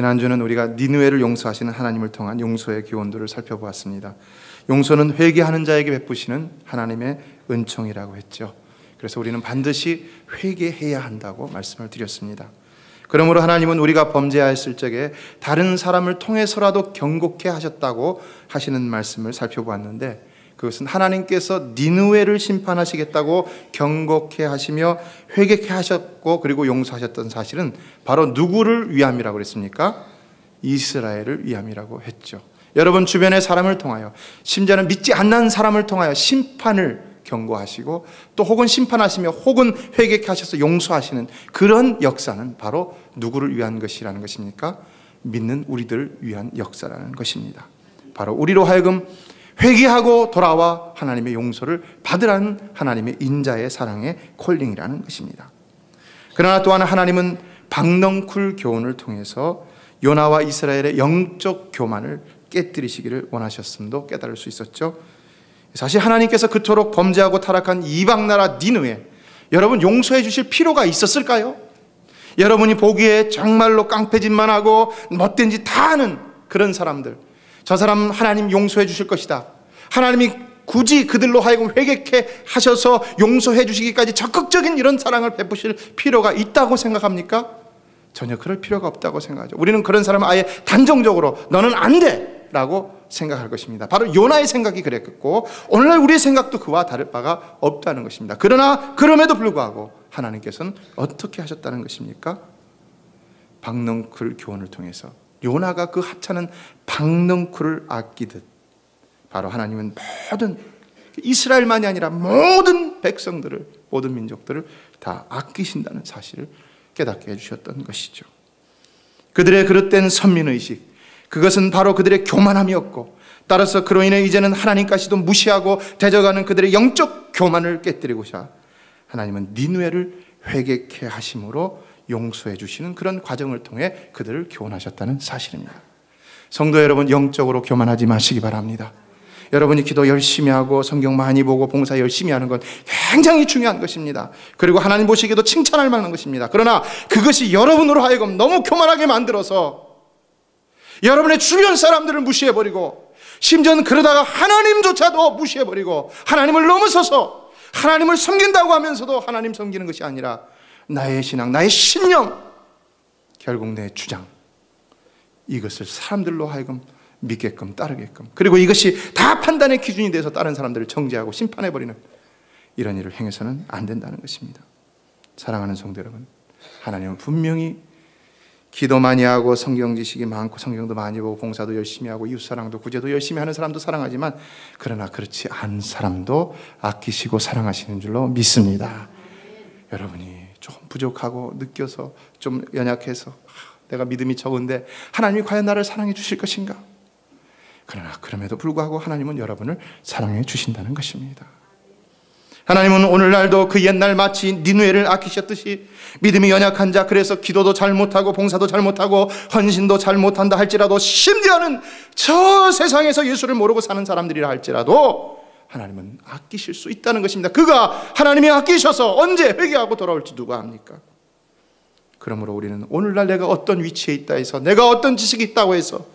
지난주는 우리가 니느웨를 용서하시는 하나님을 통한 용서의 교훈들을 살펴보았습니다. 용서는 회개하는 자에게 베푸시는 하나님의 은총이라고 했죠. 그래서 우리는 반드시 회개해야 한다고 말씀을 드렸습니다. 그러므로 하나님은 우리가 범죄하였을 적에 다른 사람을 통해서라도 경고케 하셨다고 하시는 말씀을 살펴보았는데, 그것은 하나님께서 니느웨를 심판하시겠다고 경고케 하시며 회개케 하셨고 그리고 용서하셨던 사실은 바로 누구를 위함이라고 그랬습니까? 이스라엘을 위함이라고 했죠. 여러분 주변의 사람을 통하여, 심지어는 믿지 않는 사람을 통하여 심판을 경고하시고 또 혹은 심판하시며 혹은 회개케 하셔서 용서하시는 그런 역사는 바로 누구를 위한 것이라는 것입니까? 믿는 우리들을 위한 역사라는 것입니다. 바로 우리로 하여금 회개하고 돌아와 하나님의 용서를 받으라는 하나님의 인자의 사랑의 콜링이라는 것입니다. 그러나 또한 하나님은 박넝쿨 교훈을 통해서 요나와 이스라엘의 영적 교만을 깨뜨리시기를 원하셨음도 깨달을 수 있었죠. 사실 하나님께서 그토록 범죄하고 타락한 이방나라 니느웨, 여러분 용서해 주실 필요가 있었을까요? 여러분이 보기에 정말로 깡패짓만 하고 못된 짓 다 하는 그런 사람들, 저 사람 하나님 용서해 주실 것이다, 하나님이 굳이 그들로 하여금 회개케 하셔서 용서해 주시기까지 적극적인 이런 사랑을 베푸실 필요가 있다고 생각합니까? 전혀 그럴 필요가 없다고 생각하죠. 우리는 그런 사람을 아예 단정적으로 너는 안 돼 라고 생각할 것입니다. 바로 요나의 생각이 그랬고 오늘날 우리의 생각도 그와 다를 바가 없다는 것입니다. 그러나 그럼에도 불구하고 하나님께서는 어떻게 하셨다는 것입니까? 박넝쿨 교훈을 통해서 요나가 그 하찮은 박넝쿨을 아끼듯 바로 하나님은 모든 이스라엘만이 아니라 모든 백성들을, 모든 민족들을 다 아끼신다는 사실을 깨닫게 해주셨던 것이죠. 그들의 그릇된 선민의식, 그것은 바로 그들의 교만함이었고 따라서 그로 인해 이제는 하나님까지도 무시하고 대적하는 그들의 영적 교만을 깨뜨리고자 하나님은 니느웨를 회개케 하심으로 용서해 주시는 그런 과정을 통해 그들을 교훈하셨다는 사실입니다. 성도 여러분, 영적으로 교만하지 마시기 바랍니다. 여러분이 기도 열심히 하고 성경 많이 보고 봉사 열심히 하는 건 굉장히 중요한 것입니다. 그리고 하나님 보시기에도 칭찬할 만한 것입니다. 그러나 그것이 여러분으로 하여금 너무 교만하게 만들어서 여러분의 주변 사람들을 무시해버리고 심지어는 그러다가 하나님조차도 무시해버리고 하나님을 넘어서서 하나님을 섬긴다고 하면서도 하나님 섬기는 것이 아니라 나의 신앙, 나의 신념, 결국 내 주장, 이것을 사람들로 하여금 믿게끔 따르게끔, 그리고 이것이 다 판단의 기준이 돼서 다른 사람들을 정죄하고 심판해버리는 이런 일을 행해서는 안 된다는 것입니다. 사랑하는 성도 여러분, 하나님은 분명히 기도 많이 하고 성경 지식이 많고 성경도 많이 보고 봉사도 열심히 하고 이웃사랑도 구제도 열심히 하는 사람도 사랑하지만 그러나 그렇지 않은 사람도 아끼시고 사랑하시는 줄로 믿습니다. 여러분이 좀 부족하고 느껴서 좀 연약해서 내가 믿음이 적은데 하나님이 과연 나를 사랑해 주실 것인가? 그러나 그럼에도 불구하고 하나님은 여러분을 사랑해 주신다는 것입니다. 하나님은 오늘날도 그 옛날 마치 니느웨를 아끼셨듯이 믿음이 연약한 자, 그래서 기도도 잘 못하고 봉사도 잘 못하고 헌신도 잘 못한다 할지라도 심지어는 저 세상에서 예수를 모르고 사는 사람들이라 할지라도 하나님은 아끼실 수 있다는 것입니다. 그가 하나님이 아끼셔서 언제 회개하고 돌아올지 누가 압니까? 그러므로 우리는 오늘날 내가 어떤 위치에 있다 해서, 내가 어떤 지식이 있다고 해서,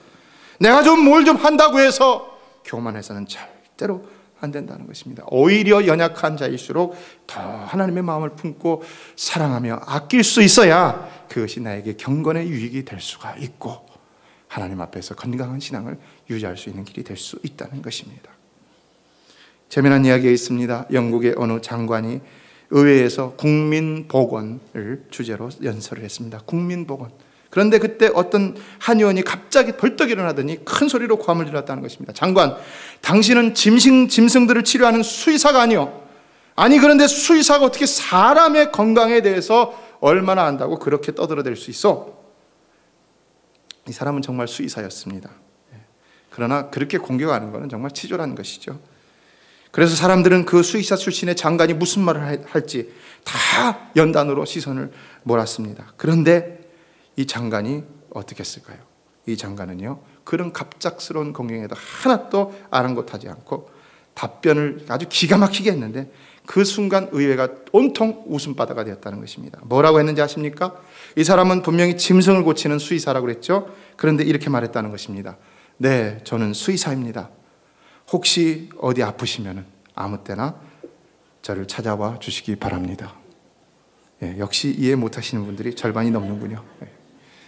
내가 좀 뭘 좀 한다고 해서 교만해서는 절대로 안 된다는 것입니다. 오히려 연약한 자일수록 더 하나님의 마음을 품고 사랑하며 아낄 수 있어야 그것이 나에게 경건의 유익이 될 수가 있고 하나님 앞에서 건강한 신앙을 유지할 수 있는 길이 될 수 있다는 것입니다. 재미난 이야기가 있습니다. 영국의 어느 장관이 의회에서 국민보건을 주제로 연설을 했습니다. 국민보건. 그런데 그때 어떤 한 의원이 갑자기 벌떡 일어나더니 큰 소리로 고함을 질렀다는 것입니다. 장관, 당신은 짐승들을 치료하는 수의사가 아니요. 아니 그런데 수의사가 어떻게 사람의 건강에 대해서 얼마나 안다고 그렇게 떠들어댈 수 있어? 이 사람은 정말 수의사였습니다. 그러나 그렇게 공격하는 것은 정말 치졸한 것이죠. 그래서 사람들은 그 수의사 출신의 장관이 무슨 말을 할지 다 연단으로 시선을 몰았습니다. 그런데 이 장관이 어떻게 했을까요? 이 장관은요, 그런 갑작스러운 공격에도 하나도 아랑곳하지 않고 답변을 아주 기가 막히게 했는데 그 순간 의회가 온통 웃음바다가 되었다는 것입니다. 뭐라고 했는지 아십니까? 이 사람은 분명히 짐승을 고치는 수의사라고 그랬죠. 그런데 이렇게 말했다는 것입니다. 네, 저는 수의사입니다. 혹시 어디 아프시면 아무 때나 저를 찾아와 주시기 바랍니다. 예, 역시 이해 못하시는 분들이 절반이 넘는군요. 예.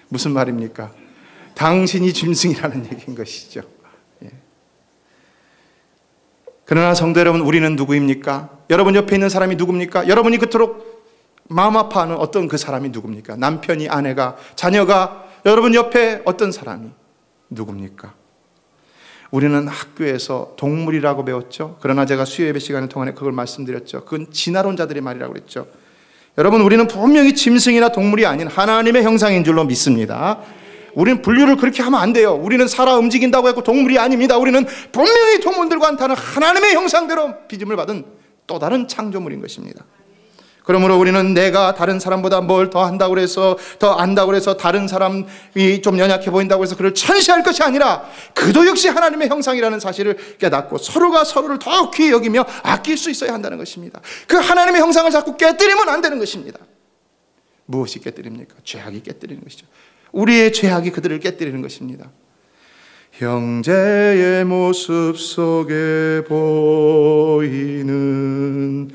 무슨 말입니까? 당신이 짐승이라는 얘기인 것이죠. 예. 그러나 성도 여러분, 우리는 누구입니까? 여러분 옆에 있는 사람이 누굽니까? 여러분이 그토록 마음 아파하는 어떤 그 사람이 누굽니까? 남편이, 아내가, 자녀가, 여러분 옆에 어떤 사람이 누굽니까? 우리는 학교에서 동물이라고 배웠죠. 그러나 제가 수요예배 시간 동안에 그걸 말씀드렸죠. 그건 진화론자들의 말이라고 그랬죠. 여러분, 우리는 분명히 짐승이나 동물이 아닌 하나님의 형상인 줄로 믿습니다. 우리는 분류를 그렇게 하면 안 돼요. 우리는 살아 움직인다고 해서 동물이 아닙니다. 우리는 분명히 동물들과는 다른 하나님의 형상대로 빚음을 받은 또 다른 창조물인 것입니다. 그러므로 우리는 내가 다른 사람보다 뭘 더 한다고 해서, 더 안다고 해서 다른 사람이 좀 연약해 보인다고 해서 그를 천시할 것이 아니라 그도 역시 하나님의 형상이라는 사실을 깨닫고 서로가 서로를 더 귀히 여기며 아낄 수 있어야 한다는 것입니다. 그 하나님의 형상을 자꾸 깨뜨리면 안 되는 것입니다. 무엇이 깨뜨립니까? 죄악이 깨뜨리는 것이죠. 우리의 죄악이 그들을 깨뜨리는 것입니다. 형제의 모습 속에 보이는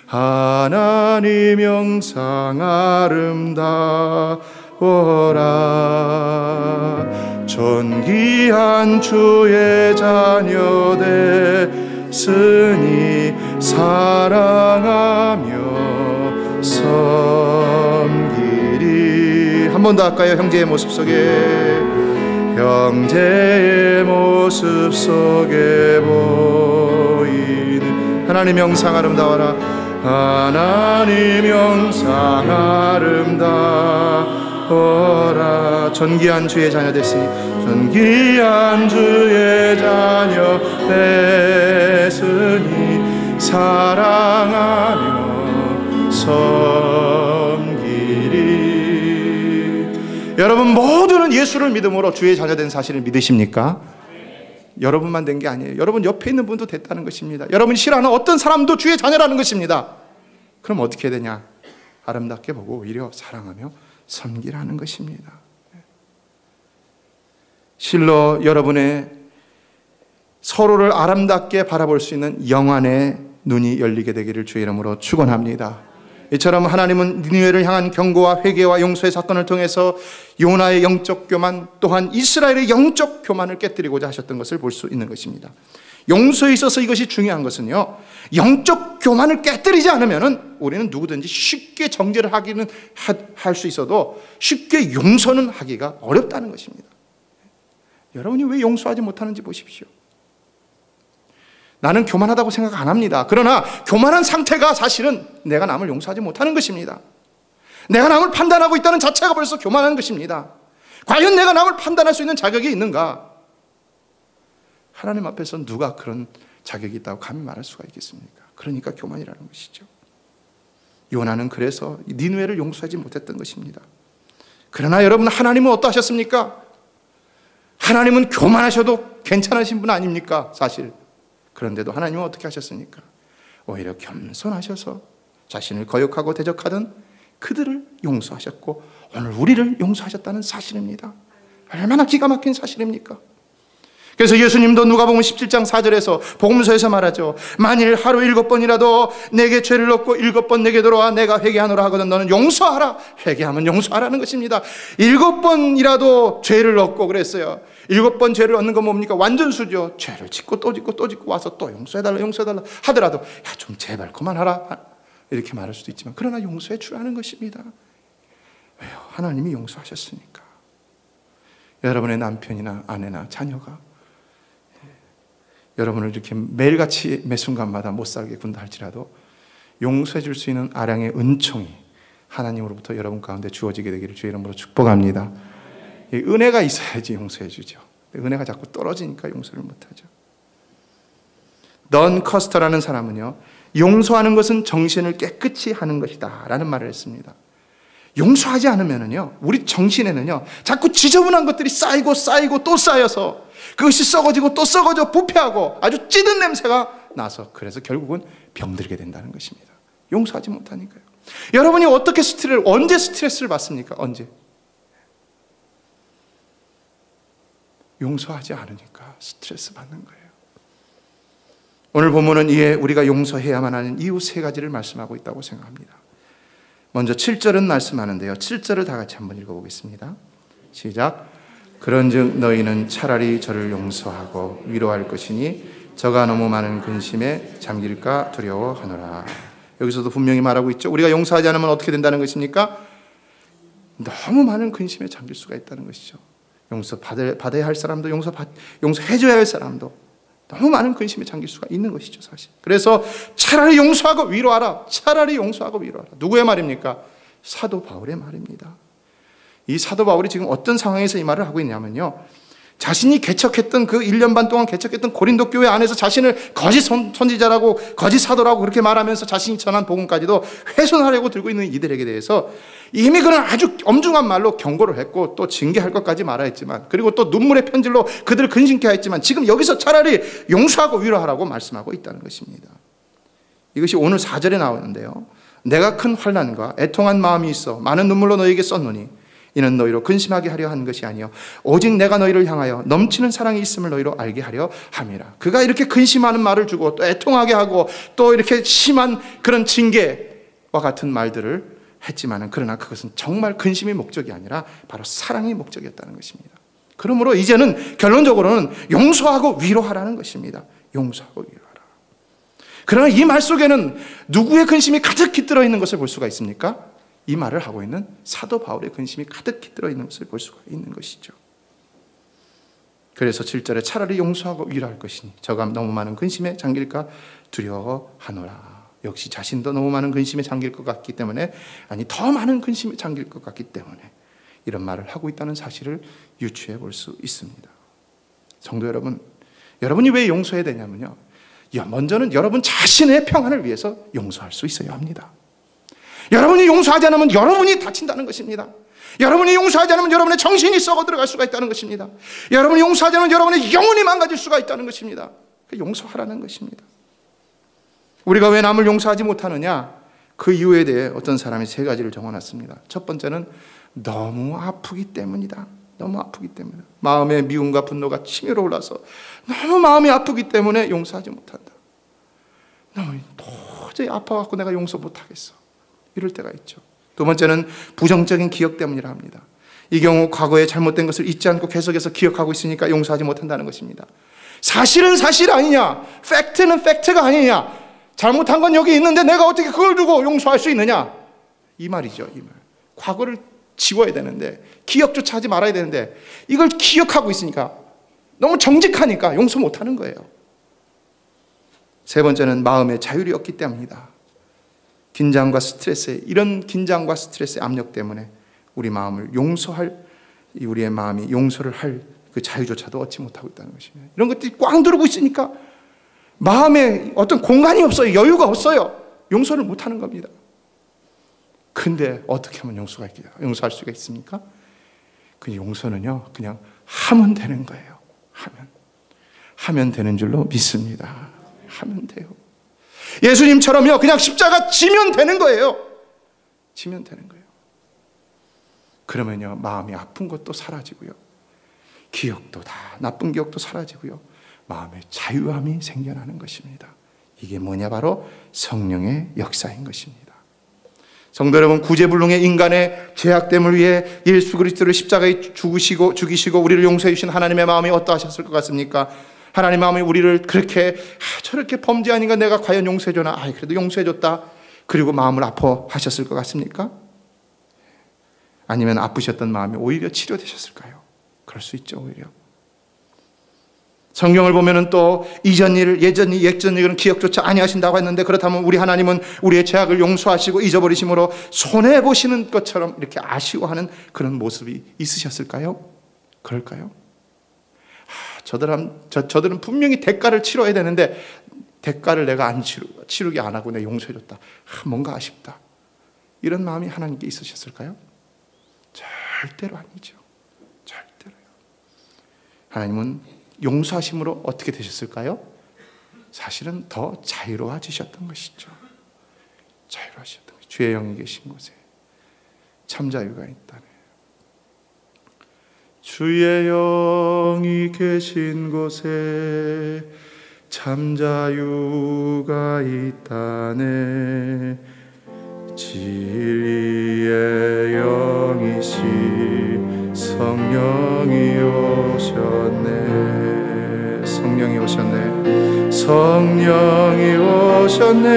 하나님 형상 아름다워라. 존귀한 주의 자녀 됐으니 사랑하며 섬기리. 한 번 더 할까요? 형제의 모습 속에, 형제의 모습 속에 보이는 하나님 형상 아름다워라. 하나님 형상 아름다워라. 존귀한 주의 자녀 됐으니, 존귀한 주의 자녀 됐으니 사랑하며 섬기리. 여러분 모두는 예수를 믿음으로 주의 자녀 된 사실을 믿으십니까? 여러분만 된 게 아니에요. 여러분 옆에 있는 분도 됐다는 것입니다. 여러분이 싫어하는 어떤 사람도 주의 자녀라는 것입니다. 그럼 어떻게 되냐? 아름답게 보고 오히려 사랑하며 섬기라는 것입니다. 실로 여러분의 서로를 아름답게 바라볼 수 있는 영안의 눈이 열리게 되기를 주의 이름으로 축원합니다. 이처럼 하나님은 니느웨를 향한 경고와 회개와 용서의 사건을 통해서 요나의 영적 교만, 또한 이스라엘의 영적 교만을 깨뜨리고자 하셨던 것을 볼 수 있는 것입니다. 용서에 있어서 이것이 중요한 것은요, 영적 교만을 깨뜨리지 않으면 우리는 누구든지 쉽게 정죄를 하기는 할 수 있어도 쉽게 용서는 하기가 어렵다는 것입니다. 여러분이 왜 용서하지 못하는지 보십시오. 나는 교만하다고 생각 안 합니다. 그러나 교만한 상태가 사실은 내가 남을 용서하지 못하는 것입니다. 내가 남을 판단하고 있다는 자체가 벌써 교만한 것입니다. 과연 내가 남을 판단할 수 있는 자격이 있는가? 하나님 앞에서 누가 그런 자격이 있다고 감히 말할 수가 있겠습니까? 그러니까 교만이라는 것이죠. 요나는 그래서 니느웨를 용서하지 못했던 것입니다. 그러나 여러분, 하나님은 어떠하셨습니까? 하나님은 교만하셔도 괜찮으신 분 아닙니까? 사실. 그런데도 하나님은 어떻게 하셨습니까? 오히려 겸손하셔서 자신을 거역하고 대적하던 그들을 용서하셨고 오늘 우리를 용서하셨다는 사실입니다. 얼마나 기가 막힌 사실입니까? 그래서 예수님도 누가복음 17장 4절에서 복음서에서 말하죠. 만일 하루 7번이라도 내게 죄를 얻고 7번 내게 들어와 내가 회개하노라 하거든 너는 용서하라. 회개하면 용서하라는 것입니다. 7번이라도 죄를 얻고 그랬어요. 7번 죄를 얻는 건 뭡니까? 완전수죠. 죄를 짓고 또 짓고 또 짓고 와서 또 용서해달라 하더라도 야, 좀 제발 그만하라 이렇게 말할 수도 있지만 그러나 용서해 주라는 것입니다. 왜요? 하나님이 용서하셨으니까. 여러분의 남편이나 아내나 자녀가 여러분을 이렇게 매일같이 매 순간마다 못 살게 군다 할지라도 용서해 줄 수 있는 아량의 은총이 하나님으로부터 여러분 가운데 주어지게 되기를 주의 이름으로 축복합니다. 은혜가 있어야지 용서해 주죠. 은혜가 자꾸 떨어지니까 용서를 못하죠. 넌 커스터라는 사람은요, 용서하는 것은 정신을 깨끗이 하는 것이다 라는 말을 했습니다. 용서하지 않으면은요, 우리 정신에는요 자꾸 지저분한 것들이 쌓이고 또 쌓여서 그것이 썩어지고 또 썩어져 부패하고 아주 찌든 냄새가 나서 그래서 결국은 병들게 된다는 것입니다. 용서하지 못하니까요. 여러분이 어떻게 언제 스트레스를 받습니까? 언제? 용서하지 않으니까 스트레스 받는 거예요. 오늘 본문은 이에 우리가 용서해야만 하는 이유 세 가지를 말씀하고 있다고 생각합니다. 먼저 7절은 말씀하는데요. 7절을 다 같이 한번 읽어보겠습니다. 시작. 그런즉 너희는 차라리 저를 용서하고 위로할 것이니 저가 너무 많은 근심에 잠길까 두려워하노라. 여기서도 분명히 말하고 있죠. 우리가 용서하지 않으면 어떻게 된다는 것입니까? 너무 많은 근심에 잠길 수가 있다는 것이죠. 용서받아야 할 사람도 용서해줘야 할 사람도 너무 많은 근심에 잠길 수가 있는 것이죠, 사실. 그래서 차라리 용서하고 위로하라. 차라리 용서하고 위로하라. 누구의 말입니까? 사도 바울의 말입니다. 이 사도 바울이 지금 어떤 상황에서 이 말을 하고 있냐면요. 자신이 개척했던 그 1년 반 동안 개척했던 고린도 교회 안에서 자신을 거짓 선지자라고 거짓 사도라고 그렇게 말하면서 자신이 전한 복음까지도 훼손하려고 들고 있는 이들에게 대해서 이미 그런 아주 엄중한 말로 경고를 했고 또 징계할 것까지 말하였지만 그리고 또 눈물의 편지로 그들을 근심케 하였지만 지금 여기서 차라리 용서하고 위로하라고 말씀하고 있다는 것입니다. 이것이 오늘 4절에 나오는데요. 내가 큰 환난과 애통한 마음이 있어 많은 눈물로 너희에게 썼노니 이는 너희로 근심하게 하려 한 것이 아니요 오직 내가 너희를 향하여 넘치는 사랑이 있음을 너희로 알게 하려 함이라. 그가 이렇게 근심하는 말을 주고 또 애통하게 하고 또 이렇게 심한 그런 징계와 같은 말들을 했지만은 그러나 그것은 정말 근심의 목적이 아니라 바로 사랑의 목적이었다는 것입니다. 그러므로 이제는 결론적으로는 용서하고 위로하라는 것입니다. 용서하고 위로하라. 그러나 이 말 속에는 누구의 근심이 가득 깃들어 있는 것을 볼 수가 있습니까? 이 말을 하고 있는 사도 바울의 근심이 가득 깃들어 있는 것을 볼 수가 있는 것이죠. 그래서 7절에 차라리 용서하고 위로할 것이니 저가 너무 많은 근심에 잠길까 두려워하노라. 역시 자신도 너무 많은 근심에 잠길 것 같기 때문에 더 많은 근심에 잠길 것 같기 때문에 이런 말을 하고 있다는 사실을 유추해 볼 수 있습니다. 성도 여러분, 여러분이 왜 용서해야 되냐면요. 먼저는 여러분 자신의 평안을 위해서 용서할 수 있어야 합니다. 여러분이 용서하지 않으면 여러분이 다친다는 것입니다. 여러분이 용서하지 않으면 여러분의 정신이 썩어 들어갈 수가 있다는 것입니다. 여러분이 용서하지 않으면 여러분의 영혼이 망가질 수가 있다는 것입니다. 용서하라는 것입니다. 우리가 왜 남을 용서하지 못하느냐? 그 이유에 대해 어떤 사람이 세 가지를 적어놨습니다. 첫 번째는 너무 아프기 때문이다. 너무 아프기 때문에 마음의 미움과 분노가 치밀어 올라서 너무 마음이 아프기 때문에 용서하지 못한다. 너무 도저히 아파갖고 내가 용서 못하겠어. 이럴 때가 있죠. 두 번째는 부정적인 기억 때문이라 합니다. 이 경우 과거에 잘못된 것을 잊지 않고 계속해서 기억하고 있으니까 용서하지 못한다는 것입니다. 사실은 사실 아니냐? 팩트는 팩트가 아니냐? 잘못한 건 여기 있는데 내가 어떻게 그걸 두고 용서할 수 있느냐? 이 말이죠. 이 말. 과거를 지워야 되는데 기억조차 하지 말아야 되는데 이걸 기억하고 있으니까 너무 정직하니까 용서 못하는 거예요. 세 번째는 마음의 자율이 없기 때문이다. 긴장과 스트레스, 이런 긴장과 스트레스의 압력 때문에 우리의 마음이 용서를 할 그 자유조차도 얻지 못하고 있다는 것입니다. 이런 것들이 꽉 누르고 있으니까 마음에 어떤 공간이 없어요. 여유가 없어요. 용서를 못하는 겁니다. 근데 어떻게 하면 용서할 수가 있습니까? 그 용서는요, 그냥 하면 되는 거예요. 하면 되는 줄로 믿습니다. 하면 돼요. 예수님처럼요, 그냥 십자가 지면 되는 거예요. 지면 되는 거예요. 그러면요, 마음이 아픈 것도 사라지고요. 기억도 다, 나쁜 기억도 사라지고요. 마음의 자유함이 생겨나는 것입니다. 이게 뭐냐? 바로 성령의 역사인 것입니다. 성도 여러분, 구제불능의 인간의 죄악됨을 위해 예수 그리스도를 십자가에 죽이시고 우리를 용서해 주신 하나님의 마음이 어떠하셨을 것 같습니까? 하나님의 마음이 우리를 그렇게 저렇게 범죄하니까 내가 과연 용서해 주나? 그래도 용서해 줬다. 그리고 마음을 아파하셨을 것 같습니까? 아니면 아프셨던 마음이 오히려 치료되셨을까요? 그럴 수 있죠. 오히려 성경을 보면은 또 이전 일, 예전 일은 기억조차 아니하신다고 했는데, 그렇다면 우리 하나님은 우리의 죄악을 용서하시고 잊어버리심으로 손해 보시는 것처럼 이렇게 아쉬워하는 그런 모습이 있으셨을까요? 그럴까요? 저들은 분명히 대가를 치러야 되는데 대가를 내가 치르게 안 하고 내가 용서해줬다. 뭔가 아쉽다. 이런 마음이 하나님께 있으셨을까요? 절대로 아니죠. 절대로요. 하나님은 용서하심으로 어떻게 되셨을까요? 사실은 더 자유로워지셨던 것이죠. 자유로워지셨던 것이죠. 주의 영이 계신 곳에 참 자유가 있다네. 주의 영이 계신 곳에 참 자유가 있다네. 진리의 영이시 성령이 오셨네. 성령이 오셨네. 성령이 오셨네.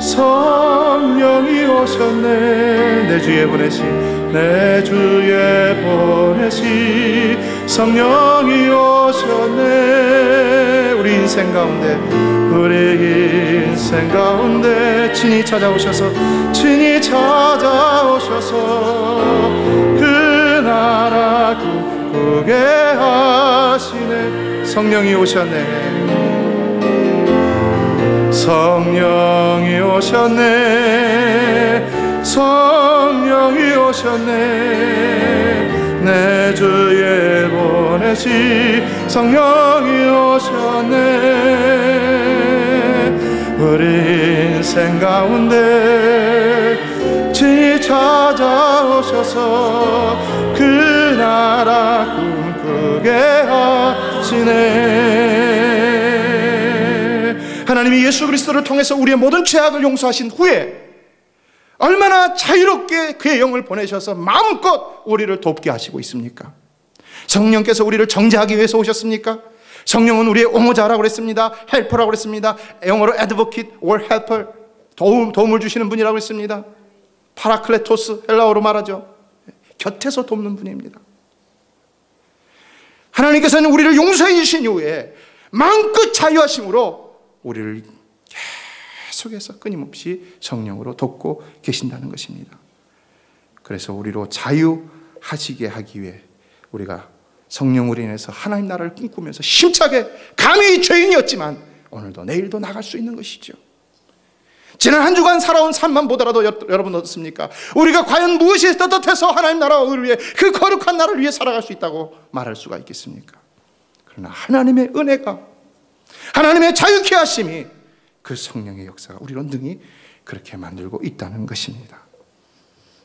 성령이 오셨네. 내 주에 보내신 내 주에 보내신 성령이 오셨네. 우리 인생 가운데 친히 찾아오셔서 그 나라 꿈꾸게 하시네. 성령이 오셨네. 성령이 오셨네. 성령이 오셨네. 내 주에 보내신 성령이 오셨네. 우리 인생 가운데 친히 찾아오셔서 그 나라 꿈꾸게 하시네. 하나님이 예수 그리스도를 통해서 우리의 모든 죄악을 용서하신 후에 얼마나 자유롭게 그의 영을 보내셔서 마음껏 우리를 돕게 하시고 있습니까? 성령께서 우리를 정죄하기 위해서 오셨습니까? 성령은 우리의 옹호자라고 그랬습니다. 헬퍼라고 그랬습니다. 영어로 advocate or helper, 도움을 주시는 분이라고 그랬습니다. 파라클레토스, 헬라어로 말하죠. 곁에서 돕는 분입니다. 하나님께서는 우리를 용서해 주신 이후에 마음껏 자유하심으로 우리를 계속해서 끊임없이 성령으로 돕고 계신다는 것입니다. 그래서 우리로 자유하시게 하기 위해 우리가 성령으로 인해서 하나님 나라를 꿈꾸면서 힘차게 감히 죄인이었지만 오늘도 내일도 나갈 수 있는 것이죠. 지난 한 주간 살아온 삶만 보더라도 여러분 어떻습니까? 우리가 과연 무엇이 떳떳해서 하나님 나라와 의를 위해 그 거룩한 나라를 위해 살아갈 수 있다고 말할 수가 있겠습니까? 그러나 하나님의 은혜가, 하나님의 자유케 하심이, 그 성령의 역사가 우리로 능히 그렇게 만들고 있다는 것입니다.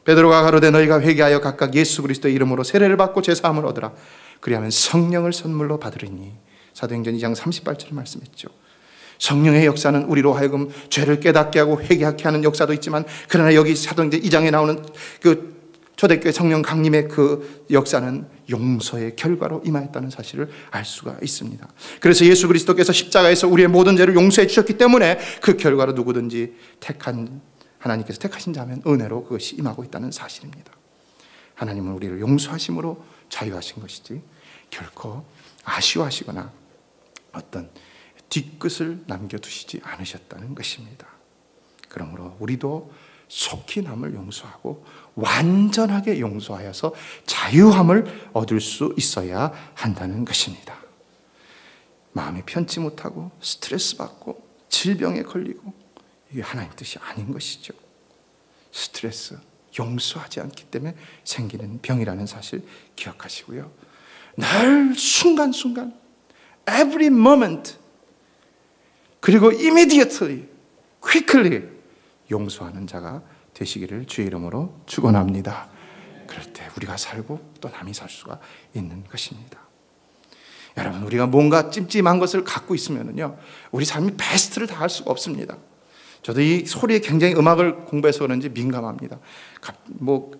베드로가 가로되 너희가 회개하여 각각 예수 그리스도의 이름으로 세례를 받고 죄사함을 얻으라. 그리하면 성령을 선물로 받으리니. 사도행전 2장 38절을 말씀했죠. 성령의 역사는 우리로 하여금 죄를 깨닫게 하고 회개하게 하는 역사도 있지만, 그러나 여기 사도행전 2장에 나오는 그 초대교회 성령 강림의 그 역사는 용서의 결과로 임하였다는 사실을 알 수가 있습니다. 그래서 예수 그리스도께서 십자가에서 우리의 모든 죄를 용서해 주셨기 때문에 그 결과로 누구든지 하나님께서 택하신 자면 은혜로 그것이 임하고 있다는 사실입니다. 하나님은 우리를 용서하심으로 자유하신 것이지 결코 아쉬워하시거나 어떤 뒤끝을 남겨두시지 않으셨다는 것입니다. 그러므로 우리도 속히 남을 용서하고 완전하게 용서하여서 자유함을 얻을 수 있어야 한다는 것입니다. 마음이 편치 못하고 스트레스 받고 질병에 걸리고, 이게 하나님 뜻이 아닌 것이죠. 스트레스, 용서하지 않기 때문에 생기는 병이라는 사실 기억하시고요. 늘 순간순간, every moment, 그리고 immediately, quickly 용서하는 자가 되시기를 주의 이름으로 축원합니다. 그럴 때 우리가 살고 또 남이 살 수가 있는 것입니다. 여러분, 우리가 뭔가 찜찜한 것을 갖고 있으면요, 우리 삶이 베스트를 다할 수가 없습니다. 저도 이 소리에 굉장히 음악을 공부해서 그런지 민감합니다.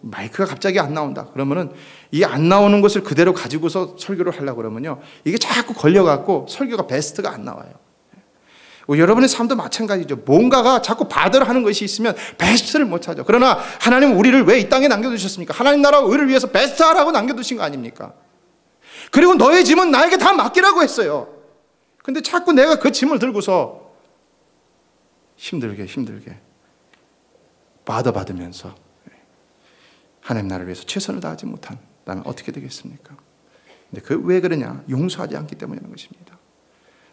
마이크가 갑자기 안 나온다 그러면은 이 안 나오는 것을 그대로 가지고서 설교를 하려고 그러면요, 이게 자꾸 걸려갖고 설교가 베스트가 안 나와요. 여러분의 삶도 마찬가지죠. 뭔가가 자꾸 받으라는 것이 있으면 베스트를 못 찾아. 그러나 하나님은 우리를 왜 이 땅에 남겨두셨습니까? 하나님 나라와 의를 위해서 베스트하라고 남겨두신 거 아닙니까? 그리고 너의 짐은 나에게 다 맡기라고 했어요. 근데 자꾸 내가 그 짐을 들고서 힘들게 받으면서 하나님 나라를 위해서 최선을 다하지 못한다면 어떻게 되겠습니까? 근데 왜 그러냐? 용서하지 않기 때문이라는 것입니다.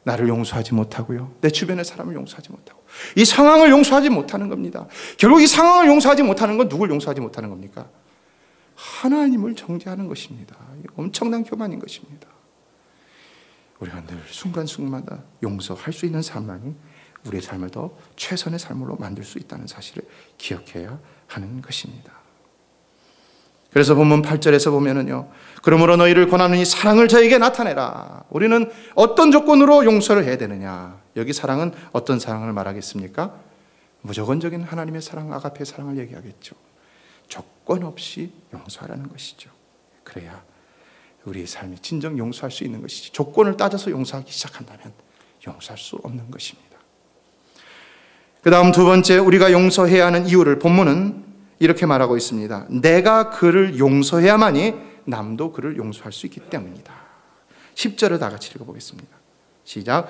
나를 용서하지 못하고요, 내 주변의 사람을 용서하지 못하고, 이 상황을 용서하지 못하는 겁니다. 결국 이 상황을 용서하지 못하는 건 누굴 용서하지 못하는 겁니까? 하나님을 정죄하는 것입니다. 엄청난 교만인 것입니다. 우리가 늘 순간순간마다 용서할 수 있는 삶만이 우리의 삶을 더 최선의 삶으로 만들 수 있다는 사실을 기억해야 하는 것입니다. 그래서 본문 8절에서 보면은요, 그러므로 너희를 권하노니 사랑을 저에게 나타내라. 우리는 어떤 조건으로 용서를 해야 되느냐? 여기 사랑은 어떤 사랑을 말하겠습니까? 무조건적인 하나님의 사랑, 아가페의 사랑을 얘기하겠죠. 조건 없이 용서하라는 것이죠. 그래야 우리의 삶이 진정 용서할 수 있는 것이지, 조건을 따져서 용서하기 시작한다면 용서할 수 없는 것입니다. 그 다음 두 번째, 우리가 용서해야 하는 이유를 본문은 이렇게 말하고 있습니다. 내가 그를 용서해야만이 남도 그를 용서할 수 있기 때문이다. 10절을 다 같이 읽어보겠습니다. 시작.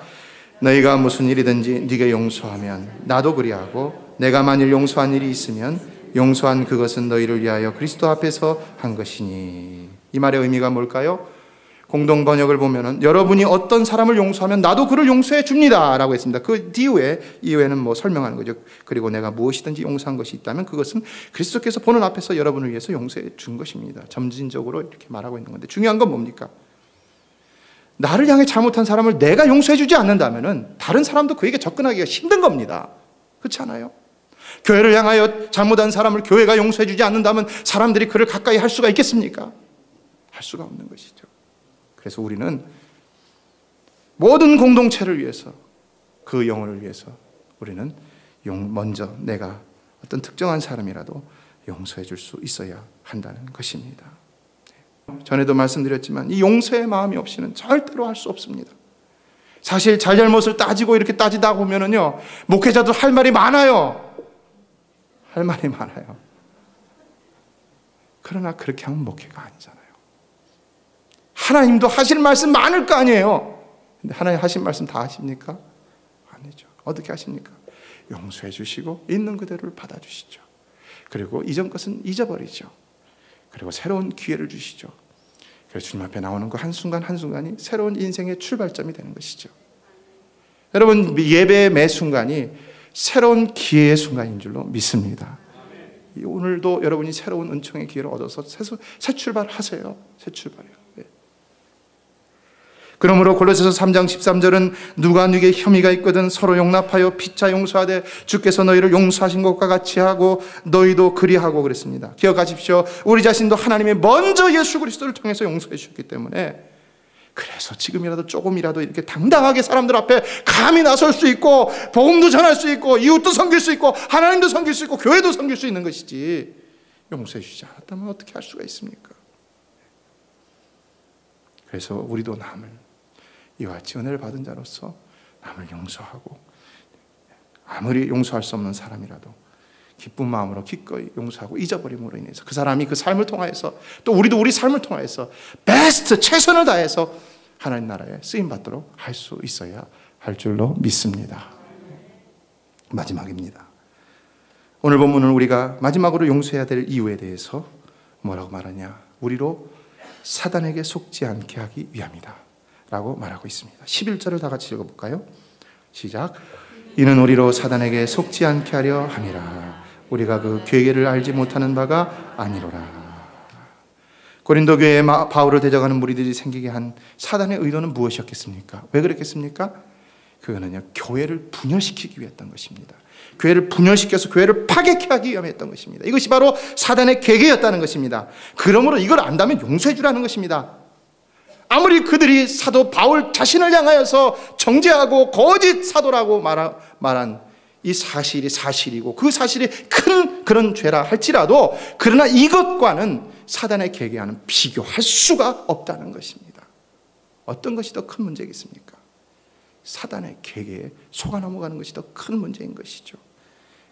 너희가 무슨 일이든지 네게 용서하면 나도 그리하고, 내가 만일 용서한 일이 있으면 용서한 그것은 너희를 위하여 그리스도 앞에서 한 것이니. 이 말의 의미가 뭘까요? 공동 번역을 보면은 여러분이 어떤 사람을 용서하면 나도 그를 용서해 줍니다 라고 했습니다. 그 이후에는 뭐 설명하는 거죠. 그리고 내가 무엇이든지 용서한 것이 있다면 그것은 그리스도께서 보는 앞에서 여러분을 위해서 용서해 준 것입니다. 점진적으로 이렇게 말하고 있는 건데, 중요한 건 뭡니까? 나를 향해 잘못한 사람을 내가 용서해 주지 않는다면은 다른 사람도 그에게 접근하기가 힘든 겁니다. 그렇지 않아요? 교회를 향하여 잘못한 사람을 교회가 용서해 주지 않는다면 사람들이 그를 가까이 할 수가 있겠습니까? 할 수가 없는 것이죠. 그래서 우리는 모든 공동체를 위해서, 그 영혼을 위해서 우리는 먼저 내가 어떤 특정한 사람이라도 용서해 줄 수 있어야 한다는 것입니다. 전에도 말씀드렸지만 이 용서의 마음이 없이는 절대로 할 수 없습니다. 사실 잘잘못을 따지고 이렇게 따지다 보면은요, 목회자도 할 말이 많아요. 할 말이 많아요. 그러나 그렇게 하면 목회가 아니잖아요. 하나님도 하실 말씀 많을 거 아니에요. 근데 하나님 하신 말씀 다 하십니까? 아니죠. 어떻게 하십니까? 용서해 주시고 있는 그대로를 받아주시죠. 그리고 이전 것은 잊어버리죠. 그리고 새로운 기회를 주시죠. 그래서 주님 앞에 나오는 그 한순간 한순간이 새로운 인생의 출발점이 되는 것이죠. 여러분, 예배의 매 순간이 새로운 기회의 순간인 줄로 믿습니다. 오늘도 여러분이 새로운 은총의 기회를 얻어서 새 출발하세요. 새 출발이요. 그러므로 골로새서 3장 13절은 누가 네게 혐의가 있거든 서로 용납하여 피차 용서하되 주께서 너희를 용서하신 것과 같이 하고 너희도 그리하고 그랬습니다. 기억하십시오. 우리 자신도 하나님이 먼저 예수 그리스도를 통해서 용서해 주셨기 때문에, 그래서 지금이라도 조금이라도 이렇게 당당하게 사람들 앞에 감히 나설 수 있고, 복음도 전할 수 있고, 이웃도 섬길 수 있고, 하나님도 섬길 수 있고, 교회도 섬길 수 있는 것이지, 용서해 주지 않았다면 어떻게 할 수가 있습니까? 그래서 우리도 남을 이와 같이 은혜를 받은 자로서 남을 용서하고, 아무리 용서할 수 없는 사람이라도 기쁜 마음으로 기꺼이 용서하고 잊어버림으로 인해서 그 사람이 그 삶을 통하여서, 또 우리도 우리 삶을 통하여서 베스트, 최선을 다해서 하나님 나라에 쓰임받도록 할 수 있어야 할 줄로 믿습니다. 마지막입니다. 오늘 본문은 우리가 마지막으로 용서해야 될 이유에 대해서 뭐라고 말하냐? 우리로 사단에게 속지 않게 하기 위함이다 라고 말하고 있습니다. 11절을 다 같이 읽어볼까요? 시작. 이는 우리로 사단에게 속지 않게 하려 함이라. 우리가 그 계획을 알지 못하는 바가 아니로라. 고린도 교회에 바울을 대적하는 무리들이 생기게 한 사단의 의도는 무엇이었겠습니까? 왜 그랬겠습니까? 그거는요, 교회를 분열시키기 위했던 것입니다. 교회를 분열시켜서 교회를 파괴케 하기 위함했던 것입니다. 이것이 바로 사단의 계획이었다는 것입니다. 그러므로 이걸 안다면 용서해 주라는 것입니다. 아무리 그들이 사도 바울 자신을 향하여서 정죄하고 거짓 사도라고 말한 이 사실이 사실이고 그 사실이 큰 그런 죄라 할지라도, 그러나 이것과는 사단의 계획과는 비교할 수가 없다는 것입니다. 어떤 것이 더 큰 문제겠습니까? 사단의 계획에 속아 넘어가는 것이 더 큰 문제인 것이죠.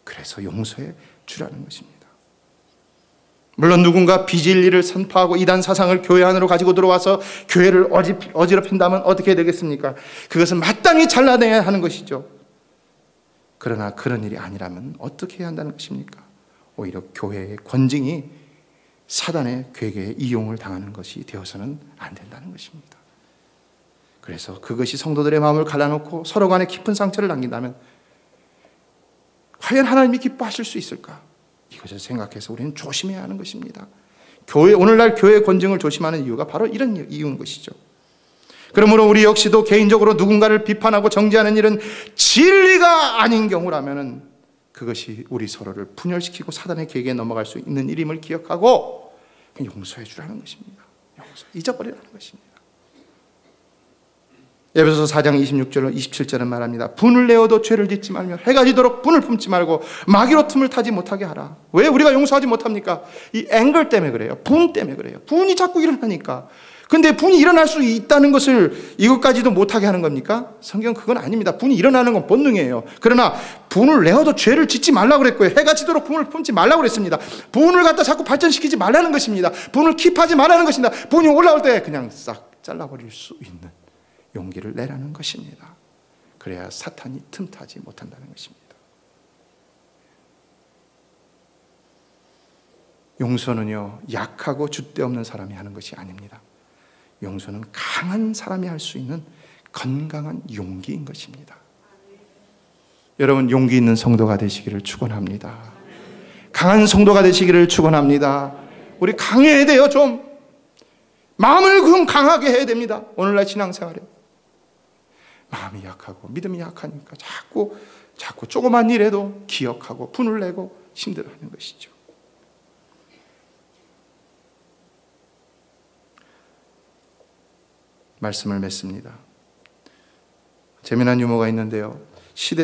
그래서 용서해 주라는 것입니다. 물론 누군가 비진리를 선포하고 이단 사상을 교회 안으로 가지고 들어와서 교회를 어지럽힌다면 어떻게 되겠습니까? 그것은 마땅히 잘라내야 하는 것이죠. 그러나 그런 일이 아니라면 어떻게 해야 한다는 것입니까? 오히려 교회의 권징이 사단의 계획에 이용을 당하는 것이 되어서는 안 된다는 것입니다. 그래서 그것이 성도들의 마음을 갈라놓고 서로 간에 깊은 상처를 남긴다면 과연 하나님이 기뻐하실 수 있을까? 이것을 생각해서 우리는 조심해야 하는 것입니다. 오늘날 교회의 권징을 조심하는 이유가 바로 이런 이유인 것이죠. 그러므로 우리 역시도 개인적으로 누군가를 비판하고 정죄하는 일은 진리가 아닌 경우라면 그것이 우리 서로를 분열시키고 사단의 계기에 넘어갈 수 있는 일임을 기억하고 용서해 주라는 것입니다. 잊어버리라는 것입니다. 에베소서 4장 26절 27절은 말합니다. 분을 내어도 죄를 짓지 말며 해가 지도록 분을 품지 말고 마귀로 틈을 타지 못하게 하라. 왜 우리가 용서하지 못합니까? 이 앵글 때문에 그래요. 분 때문에 그래요. 분이 자꾸 일어나니까. 근데 분이 일어날 수 있다는 것을 이것까지도 못하게 하는 겁니까? 성경은 그건 아닙니다. 분이 일어나는 건 본능이에요. 그러나 분을 내어도 죄를 짓지 말라고 그랬고요. 해가 지도록 분을 품지 말라고 그랬습니다. 분을 갖다 자꾸 발전시키지 말라는 것입니다. 분을 킵하지 말라는 것입니다. 분이 올라올 때 그냥 싹 잘라버릴 수 있는 용기를 내라는 것입니다. 그래야 사탄이 틈타지 못한다는 것입니다. 용서는요, 약하고 줏대 없는 사람이 하는 것이 아닙니다. 용서는 강한 사람이 할 수 있는 건강한 용기인 것입니다. 여러분, 용기 있는 성도가 되시기를 축원합니다. 강한 성도가 되시기를 축원합니다. 우리 강해야 돼요. 좀 마음을 좀 강하게 해야 됩니다. 오늘날 신앙생활에 마음이 약하고 믿음이 약하니까 자꾸 조그만 일에도 기억하고 분을 내고 힘들어하는 것이죠. 말씀을 맺습니다. 재미난 유머가 있는데요.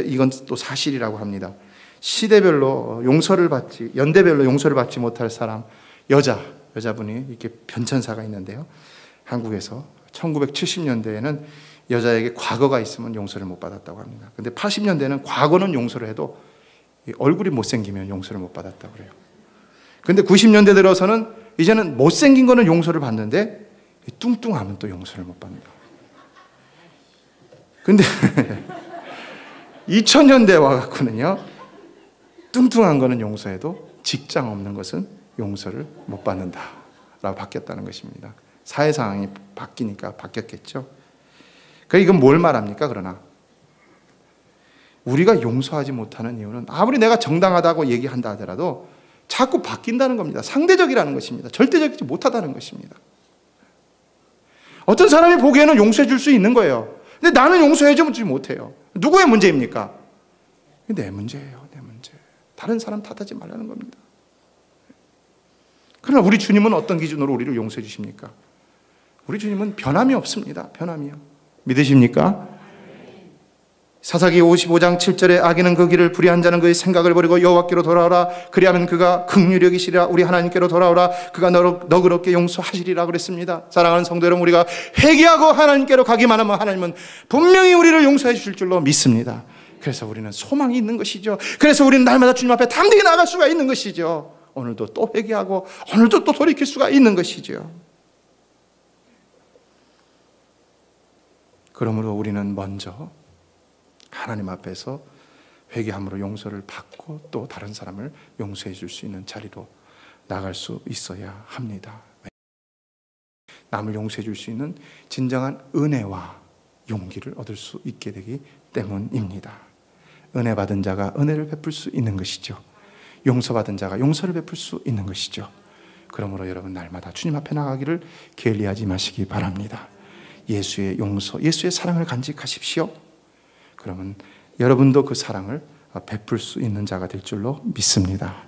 이건 또 사실이라고 합니다. 시대별로 연대별로 용서를 받지 못할 사람, 여자분이 이렇게 변천사가 있는데요. 한국에서 1970년대에는 여자에게 과거가 있으면 용서를 못 받았다고 합니다. 근데 80년대에는 과거는 용서를 해도 얼굴이 못생기면 용서를 못 받았다고 그래요. 근데 90년대 들어서는 이제는 못생긴 거는 용서를 받는데 뚱뚱하면 또 용서를 못 받는다. 근데 2000년대 와갖고는요, 뚱뚱한 거는 용서해도 직장 없는 것은 용서를 못 받는다 라고 바뀌었다는 것입니다. 사회 상황이 바뀌니까 바뀌었겠죠. 이건 뭘 말합니까? 그러나 우리가 용서하지 못하는 이유는 아무리 내가 정당하다고 얘기한다 하더라도 자꾸 바뀐다는 겁니다. 상대적이라는 것입니다. 절대적이지 못하다는 것입니다. 어떤 사람이 보기에는 용서해 줄 수 있는 거예요. 근데 나는 용서해 주지 못해요. 누구의 문제입니까? 내 문제예요. 내 문제. 다른 사람 탓하지 말라는 겁니다. 그러나 우리 주님은 어떤 기준으로 우리를 용서해 주십니까? 우리 주님은 변함이 없습니다. 변함이요. 믿으십니까? 사사기 55장 7절에 악인은 그 길을 불의한 자는 그의 생각을 버리고 여호와께로 돌아오라. 그리하면 그가 긍휼히 여기시리라. 우리 하나님께로 돌아오라. 그가 너그럽게 용서하시리라 그랬습니다. 사랑하는 성도 여러분, 우리가 회개하고 하나님께로 가기만 하면 하나님은 분명히 우리를 용서해 주실 줄로 믿습니다. 그래서 우리는 소망이 있는 것이죠. 그래서 우리는 날마다 주님 앞에 담대히 나아갈 수가 있는 것이죠. 오늘도 또 회개하고 오늘도 또 돌이킬 수가 있는 것이죠. 그러므로 우리는 먼저 하나님 앞에서 회개함으로 용서를 받고 또 다른 사람을 용서해 줄 수 있는 자리로 나갈 수 있어야 합니다. 남을 용서해 줄 수 있는 진정한 은혜와 용기를 얻을 수 있게 되기 때문입니다. 은혜 받은 자가 은혜를 베풀 수 있는 것이죠. 용서받은 자가 용서를 베풀 수 있는 것이죠. 그러므로 여러분, 날마다 주님 앞에 나가기를 게을리하지 마시기 바랍니다. 예수의 용서, 예수의 사랑을 간직하십시오. 그러면 여러분도 그 사랑을 베풀 수 있는 자가 될 줄로 믿습니다.